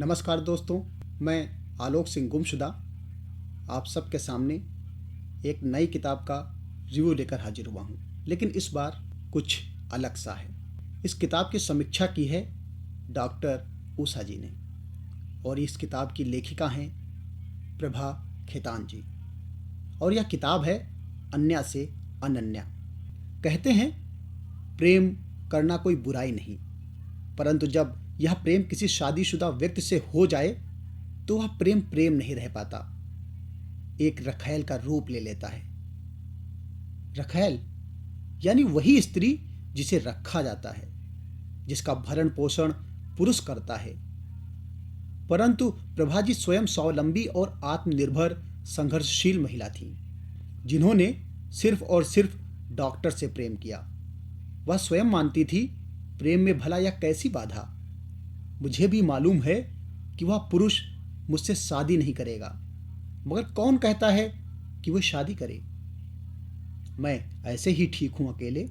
नमस्कार दोस्तों, मैं आलोक सिंह गुमशुदा आप सबके सामने एक नई किताब का रिव्यू लेकर हाजिर हुआ हूँ। लेकिन इस बार कुछ अलग सा है। इस किताब की समीक्षा की है डॉक्टर उषा जी ने और इस किताब की लेखिका हैं प्रभा खेतान जी और यह किताब है अन्या से अनन्या। कहते हैं प्रेम करना कोई बुराई नहीं, परंतु जब यह प्रेम किसी शादीशुदा व्यक्ति से हो जाए तो वह प्रेम प्रेम नहीं रह पाता, एक रखैल का रूप ले लेता है। रखैल यानी वही स्त्री जिसे रखा जाता है, जिसका भरण पोषण पुरुष करता है। परंतु प्रभाजी स्वयं स्वावलंबी और आत्मनिर्भर संघर्षशील महिला थी, जिन्होंने सिर्फ और सिर्फ डॉक्टर से प्रेम किया। वह स्वयं मानती थी, प्रेम में भला यह कैसी बाधा। मुझे भी मालूम है कि वह पुरुष मुझसे शादी नहीं करेगा, मगर कौन कहता है कि वह शादी करे। मैं ऐसे ही ठीक हूं अकेले।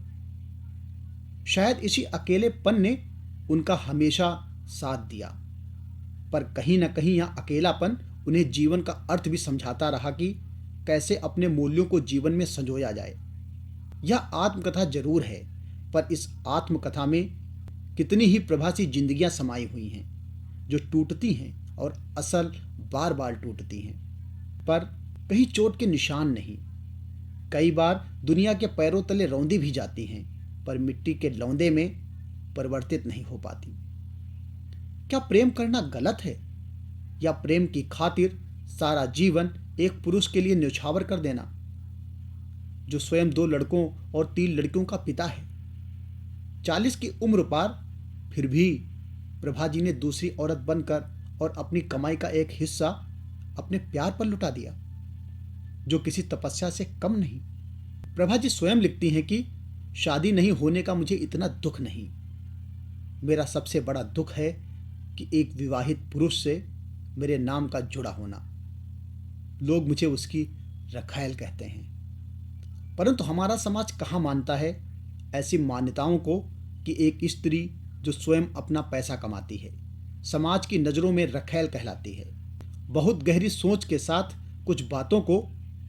शायद इसी अकेलेपन ने उनका हमेशा साथ दिया, पर कहीं ना कहीं यह अकेलापन उन्हें जीवन का अर्थ भी समझाता रहा कि कैसे अपने मूल्यों को जीवन में संजोया जाए। यह आत्मकथा जरूर है, पर इस आत्मकथा में कितनी ही प्रभासी जिंदगियां समाई हुई हैं, जो टूटती हैं और असल बार बार टूटती हैं, पर कहीं चोट के निशान नहीं। कई बार दुनिया के पैरों तले रौंदी भी जाती हैं, पर मिट्टी के लौंदे में परिवर्तित नहीं हो पाती। क्या प्रेम करना गलत है, या प्रेम की खातिर सारा जीवन एक पुरुष के लिए न्यौछावर कर देना, जो स्वयं 2 लड़कों और 3 लड़कियों का पिता है। 40 की उम्र पार, फिर भी प्रभाजी ने दूसरी औरत बनकर और अपनी कमाई का एक हिस्सा अपने प्यार पर लुटा दिया, जो किसी तपस्या से कम नहीं। प्रभाजी स्वयं लिखती हैं कि शादी नहीं होने का मुझे इतना दुख नहीं, मेरा सबसे बड़ा दुख है कि एक विवाहित पुरुष से मेरे नाम का जुड़ा होना। लोग मुझे उसकी रखैल कहते हैं, परंतु हमारा समाज कहाँ मानता है ऐसी मान्यताओं को कि एक स्त्री जो स्वयं अपना पैसा कमाती है समाज की नज़रों में रखैल कहलाती है। बहुत गहरी सोच के साथ कुछ बातों को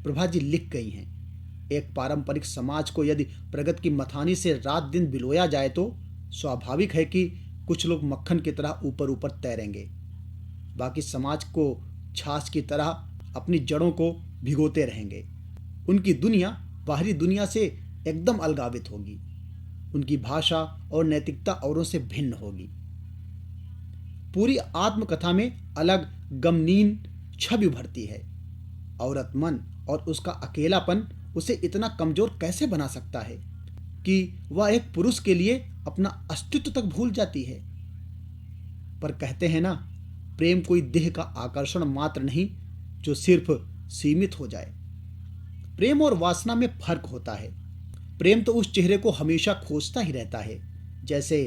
प्रभाजी लिख गई हैं। एक पारंपरिक समाज को यदि प्रगति की मथानी से रात दिन बिलोया जाए तो स्वाभाविक है कि कुछ लोग मक्खन की तरह ऊपर ऊपर तैरेंगे, बाकी समाज को छाछ की तरह अपनी जड़ों को भिगोते रहेंगे। उनकी दुनिया बाहरी दुनिया से एकदम अलगावित होगी, उनकी भाषा और नैतिकता औरों से भिन्न होगी। पूरी आत्मकथा में अलग गमनीन छवि उभरती है। औरत मन और उसका अकेलापन उसे इतना कमजोर कैसे बना सकता है कि वह एक पुरुष के लिए अपना अस्तित्व तक भूल जाती है। पर कहते हैं ना, प्रेम कोई देह का आकर्षण मात्र नहीं जो सिर्फ सीमित हो जाए। प्रेम और वासना में फर्क होता है। प्रेम तो उस चेहरे को हमेशा खोजता ही रहता है, जैसे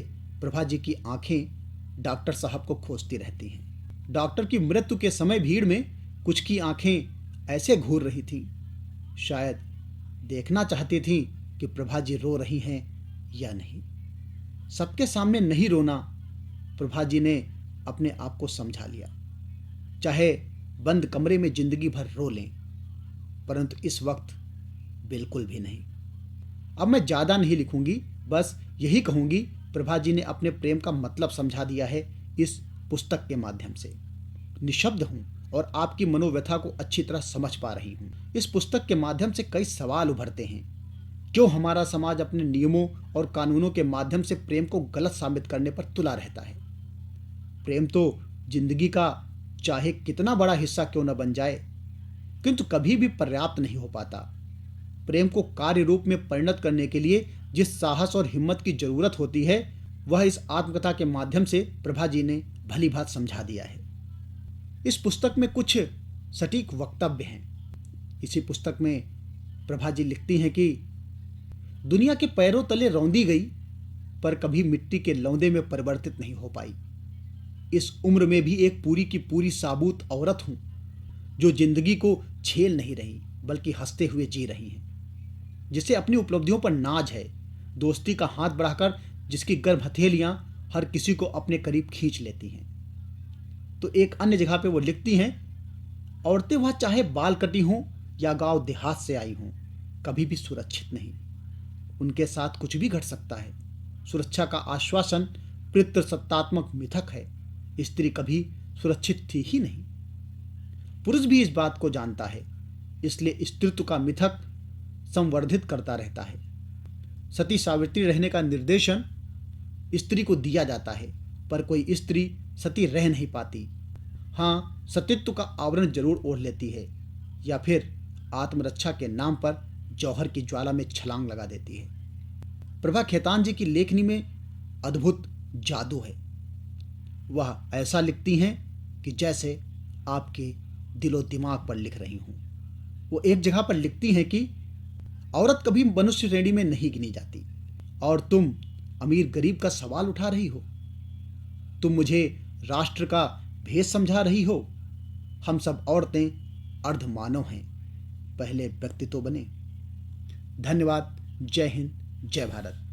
प्रभाजी की आंखें डॉक्टर साहब को खोजती रहती हैं। डॉक्टर की मृत्यु के समय भीड़ में कुछ की आंखें ऐसे घूर रही थी, शायद देखना चाहती थी कि प्रभाजी रो रही हैं या नहीं। सबके सामने नहीं रोना प्रभाजी ने अपने आप को समझा लिया। चाहे बंद कमरे में जिंदगी भर रो लें, परंतु इस वक्त बिल्कुल भी नहीं। अब मैं ज्यादा नहीं लिखूंगी, बस यही कहूंगी, प्रभाजी ने अपने प्रेम का मतलब समझा दिया है इस पुस्तक के माध्यम से। निशब्द हूं और आपकी मनोव्यथा को अच्छी तरह समझ पा रही हूं। इस पुस्तक के माध्यम से कई सवाल उभरते हैं। क्यों हमारा समाज अपने नियमों और कानूनों के माध्यम से प्रेम को गलत साबित करने पर तुला रहता है। प्रेम तो जिंदगी का चाहे कितना बड़ा हिस्सा क्यों न बन जाए, किंतु कभी भी पर्याप्त नहीं हो पाता। प्रेम को कार्य रूप में परिणत करने के लिए जिस साहस और हिम्मत की जरूरत होती है, वह इस आत्मकथा के माध्यम से प्रभाजी ने भली भांति समझा दिया है। इस पुस्तक में कुछ सटीक वक्तव्य हैं। इसी पुस्तक में प्रभाजी लिखती हैं कि दुनिया के पैरों तले रौंदी गई, पर कभी मिट्टी के लौंदे में परिवर्तित नहीं हो पाई। इस उम्र में भी एक पूरी की पूरी साबुत औरत हूं, जो जिंदगी को झेल नहीं रही बल्कि हंसते हुए जी रही हैं, जिसे अपनी उपलब्धियों पर नाज है, दोस्ती का हाथ बढ़ाकर जिसकी गर्भ हथेलियां हर किसी को अपने करीब खींच लेती हैं। तो एक अन्य जगह पे वो लिखती हैं, औरतें वह चाहे बाल कटी हों या गांव देहात से आई हों, कभी भी सुरक्षित नहीं। उनके साथ कुछ भी घट सकता है। सुरक्षा का आश्वासन पितृसत्तात्मक मिथक है। स्त्री कभी सुरक्षित थी ही नहीं। पुरुष भी इस बात को जानता है, इसलिए स्त्रीत्व का मिथक संवर्धित करता रहता है। सती सावित्री रहने का निर्देशन स्त्री को दिया जाता है, पर कोई स्त्री सती रह नहीं पाती। हाँ, सतीत्व का आवरण जरूर ओढ़ लेती है, या फिर आत्मरक्षा के नाम पर जौहर की ज्वाला में छलांग लगा देती है। प्रभा खेतान जी की लेखनी में अद्भुत जादू है। वह ऐसा लिखती हैं कि जैसे आपके दिलो दिमाग पर लिख रही हूं। वो एक जगह पर लिखती हैं कि औरत कभी मनुष्य श्रेणी में नहीं गिनी जाती, और तुम अमीर गरीब का सवाल उठा रही हो। तुम मुझे राष्ट्र का भेद समझा रही हो। हम सब औरतें अर्धमानव हैं, पहले व्यक्ति तो बने। धन्यवाद। जय हिंद, जय भारत।